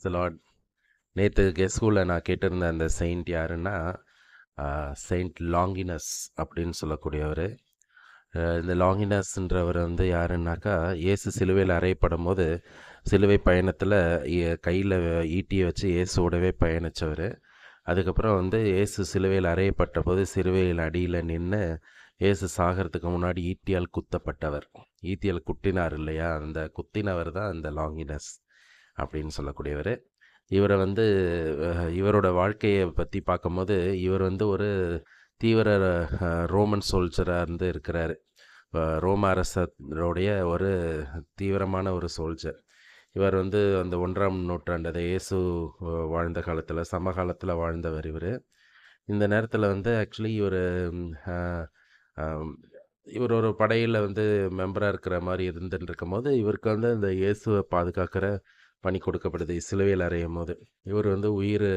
Praise the Lord. நேற்று கெஸ்கூலில் நான் கேட்டிருந்த அந்த செயின்ட் யாருன்னா செயின்ட் லாங்கினஸ் அப்படின்னு சொல்லக்கூடியவர். இந்த லாங்கினஸ்ன்றவர் வந்து யாருன்னாக்கா, இயேசு சிலுவையில் அறையப்படும் போது சிலுவை பயணத்தில் கையில் ஈட்டியை வச்சு இயேசுவோடவே பயணித்தவர். அதுக்கப்புறம் வந்து இயேசு சிலுவையில் அறையப்பட்ட போது சிலுவையில் அடியில் நின்று இயேசு சாகிறதுக்கு முன்னாடி ஈட்டியால் குத்தப்பட்டவர். ஈட்டியால் குத்தினார் இல்லையா, அந்த குத்தினவர் தான் அந்த லாங்கினஸ் அப்படின்னு சொல்லக்கூடியவர். இவரை வந்து இவரோட வாழ்க்கையை பற்றி பார்க்கும்போது இவர் வந்து ஒரு தீவிர ரோமன் சோல்ஜராக இருந்து இருக்கிறாரு. ரோம அரசருடைய ஒரு தீவிரமான ஒரு சோல்ஜர். இவர் வந்து அந்த 1ஆம் நூற்றாண்டு, அந்த இயேசு வாழ்ந்த காலத்தில், சமகாலத்தில் வாழ்ந்தவர் இவர். இந்த நேரத்தில் வந்து ஆக்சுவலி இவர் ஒரு படையில் வந்து மெம்பராக இருக்கிற மாதிரி இருந்துட்டு இருக்கும்போது இவருக்கு வந்து இந்த இயேசுவை பாதுகாக்கிற பணி கொடுக்கப்படுது சிலுவையில் அறையும் போது. இவர் வந்து உயிர்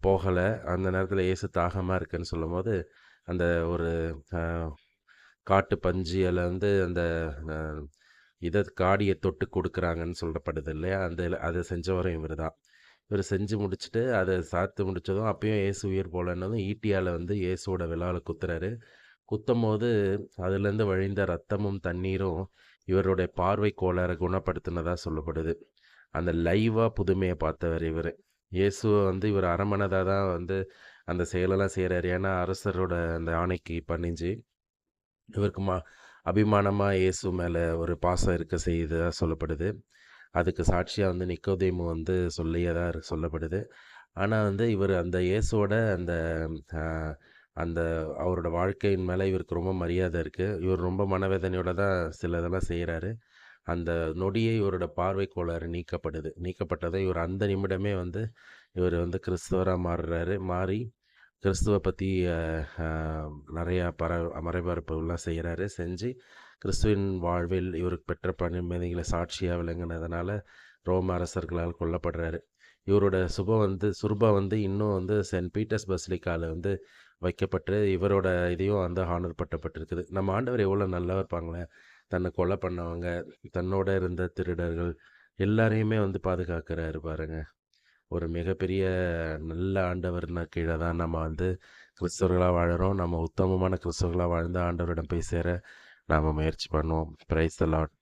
போகலை. அந்த நேரத்தில் இயேசு தாகமாக இருக்குன்னு சொல்லும் போது அந்த ஒரு காட்டு பஞ்சு அதில் வந்து அந்த இதை காடியை தொட்டு கொடுக்குறாங்கன்னு சொல்லப்படுது இல்லையா, அதை செஞ்சவரும் இவர் தான். இவர் செஞ்சு முடிச்சுட்டு அதை சாத்து முடித்ததும் அப்பயும் இயேசு உயிர் போலன்னதும் ஈட்டியால் வந்து இயேசுவோட விழாவில் குத்துறாரு. குத்தும் போது அதுலேருந்து வழிந்த ரத்தமும் தண்ணீரும் இவருடைய பார்வை கோளாறை குணப்படுத்தினதாக சொல்லப்படுது. அந்த லைவாக புதுமையை பார்த்தவர் இவர். இயேசுவை வந்து இவர் அரமனதாக தான் வந்து அந்த செயலெல்லாம் செய்கிறார். ஏன்னா அரசரோட அந்த ஆணைக்கு பணிஞ்சு இவருக்கு அபிமானமாக இயேசு மேலே ஒரு பாசம் இருக்க செய்ததாக சொல்லப்படுது. அதுக்கு சாட்சியாக வந்து நிக்கோதேமு வந்து சொல்லியதாக சொல்லப்படுது. ஆனால் வந்து இவர் அந்த இயேசுவோட அந்த அந்த அவரோட வாழ்க்கையின் மேலே இவருக்கு ரொம்ப மரியாதை இருக்குது. இவர் ரொம்ப மனவேதனையோட தான் சில இதெல்லாம் செய்கிறாரு. அந்த நொடியே இவரோட பார்வை கோளாறு நீக்கப்பட்டதை இவர் அந்த நிமிடமே வந்து இவர் வந்து கிறிஸ்தவராக மாறி கிறிஸ்துவை பற்றி நிறையா மறைபரப்புலாம் செஞ்சு கிறிஸ்துவின் வாழ்வில் இவருக்கு பெற்ற பணிமதிகளை சாட்சியாக விளங்கினதுனால ரோம அரசர்களால் கொல்லப்படுறாரு. இவரோட சுருபா வந்து இன்னும் வந்து சென்ட் பீட்டர்ஸ் பசிலிக்காவில் வந்து வைக்கப்பட்டு இவரோட இதையும் வந்து ஹானர் பட்டப்பட்டிருக்குது. நம்ம ஆண்டவர் எவ்வளோ நல்லா இருப்பாங்களேன், தன்னை கொலை பண்ணவங்க, தன்னோட இருந்த திருடர்கள் எல்லாரையுமே வந்து பாதுகாக்கிறாரு பாருங்க. ஒரு மிகப்பெரிய நல்ல ஆண்டவர்னா கீழே தான் நம்ம வந்து கிறிஸ்தவர்களாக வாழறோம். நம்ம உத்தமமான கிறிஸ்தவர்களாக வாழ்ந்து ஆண்டவரிடம் போய் சேர நாம் முயற்சி பண்ணுவோம். Praise the Lord.